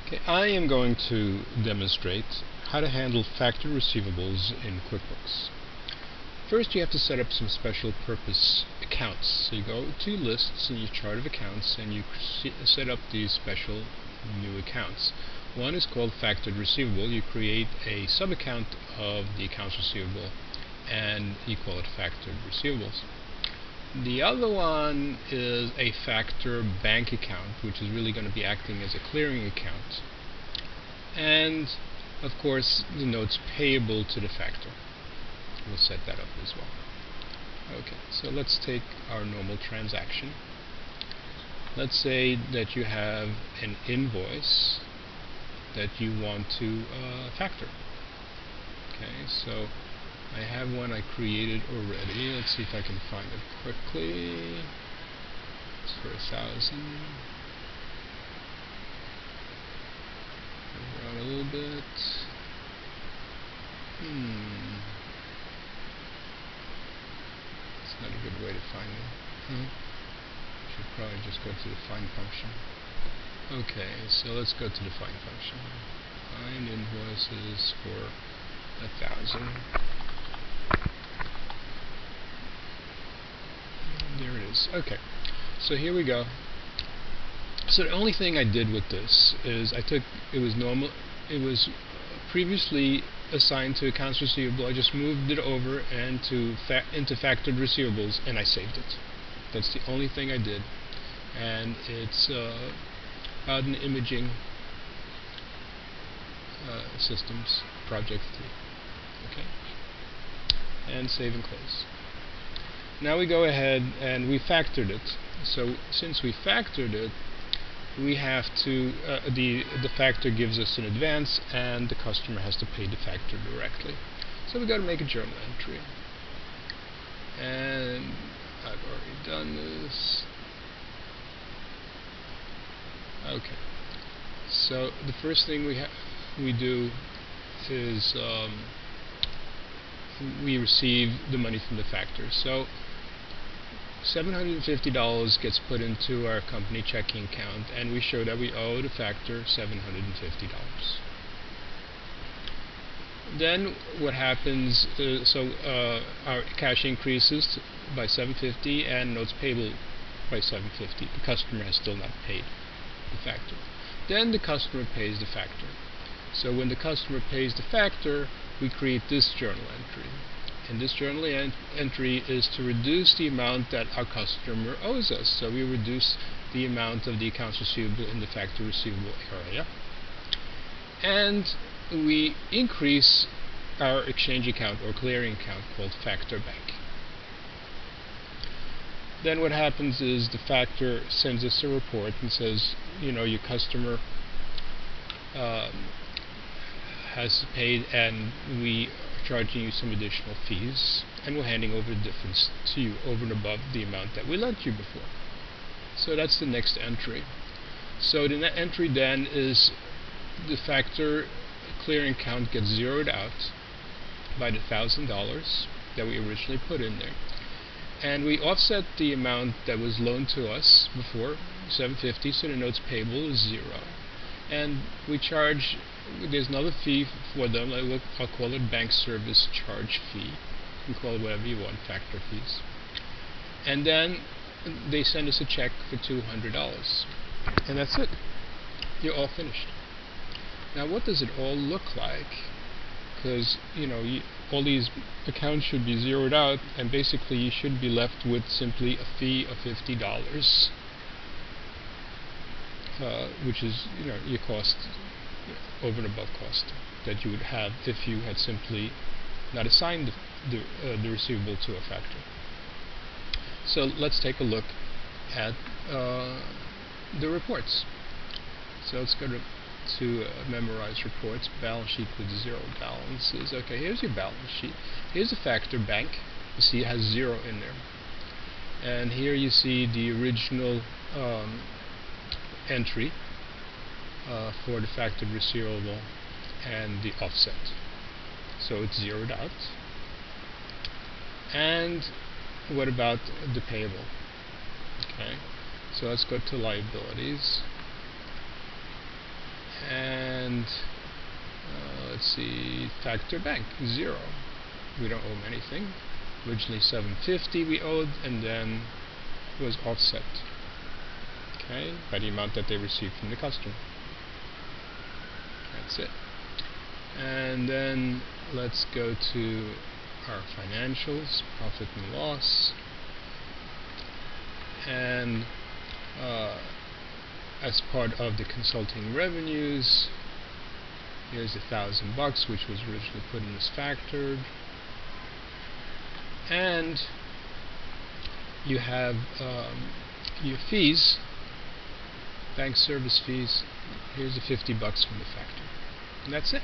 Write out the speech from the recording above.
Okay, I am going to demonstrate how to handle factored receivables in QuickBooks. First, you have to set up some special purpose accounts. So you go to lists in your chart of accounts and you set up these special new accounts. One is called factored receivable. You create a sub-account of the accounts receivable and you call it factored receivables. The other one is a factor bank account, which is really going to be acting as a clearing account. And of course the notes payable to the factor. We'll set that up as well. Okay, so let's take our normal transaction. Let's say that you have an invoice that you want to factor. Okay, so I have one I created already. Let's see if I can find it quickly. It's for 1,000. Move around a little bit. It's not a good way to find it. Should probably just go to the find function. Okay, so let's go to the find function. Find invoices for 1,000. There it is. Okay, so here we go. So the only thing I did with this is it was previously assigned to accounts receivable. I just moved it over and into factored receivables and I saved it. That's the only thing I did. And it's about an imaging systems project 3. Okay, and save and close. Now we go ahead and we factored it. So since we factored it, we have to the factor gives us an advance and the customer has to pay the factor directly. So we've got to make a journal entry. And I've already done this. Okay. So the first thing we do is we receive the money from the factor. So $750 gets put into our company checking account and we show that we owe the factor $750. Then what happens is, our cash increases by $750 and notes payable by $750. The customer has still not paid the factor. Then the customer pays the factor. So when the customer pays the factor, we create this journal entry. And this journal entry is to reduce the amount that our customer owes us. So we reduce the amount of the accounts receivable in the factor receivable area. And we increase our exchange account or clearing account called factor bank. Then what happens is the factor sends us a report and says, you know, your customer has paid and we are charging you some additional fees and we're handing over the difference to you over and above the amount that we lent you before. So that's the next entry. So the net entry then is the factor clearing account gets zeroed out by the $1,000 that we originally put in there. And we offset the amount that was loaned to us before, $750, so the notes payable is 0. And we charge, there's another fee for them, I'll call it bank service charge fee. You can call it whatever you want, factor fees. And then they send us a check for $200. And that's it. You're all finished. Now what does it all look like? Because, you know, all these accounts should be zeroed out, and basically you should be left with simply a fee of $50, which is, you know, your cost, over and above cost that you would have if you had simply not assigned the receivable to a factor. So let's take a look at the reports. So let's go to memorize reports, balance sheet with 0 balances. Okay, here's your balance sheet. Here's the factor bank. You see it has 0 in there. And here you see the original entry for the factored receivable and the offset. So it's zeroed out. And what about the payable? Okay, so let's go to liabilities. And see factor bank, 0. We don't owe them anything. Originally $750 we owed, and then it was offset, okay, by the amount that they received from the customer. That's it. And then let's go to our financials, profit and loss, and as part of the consulting revenues, here's $1,000, which was originally put in as factored, and you have your fees, bank service fees. Here's the $50 from the factor, and that's it.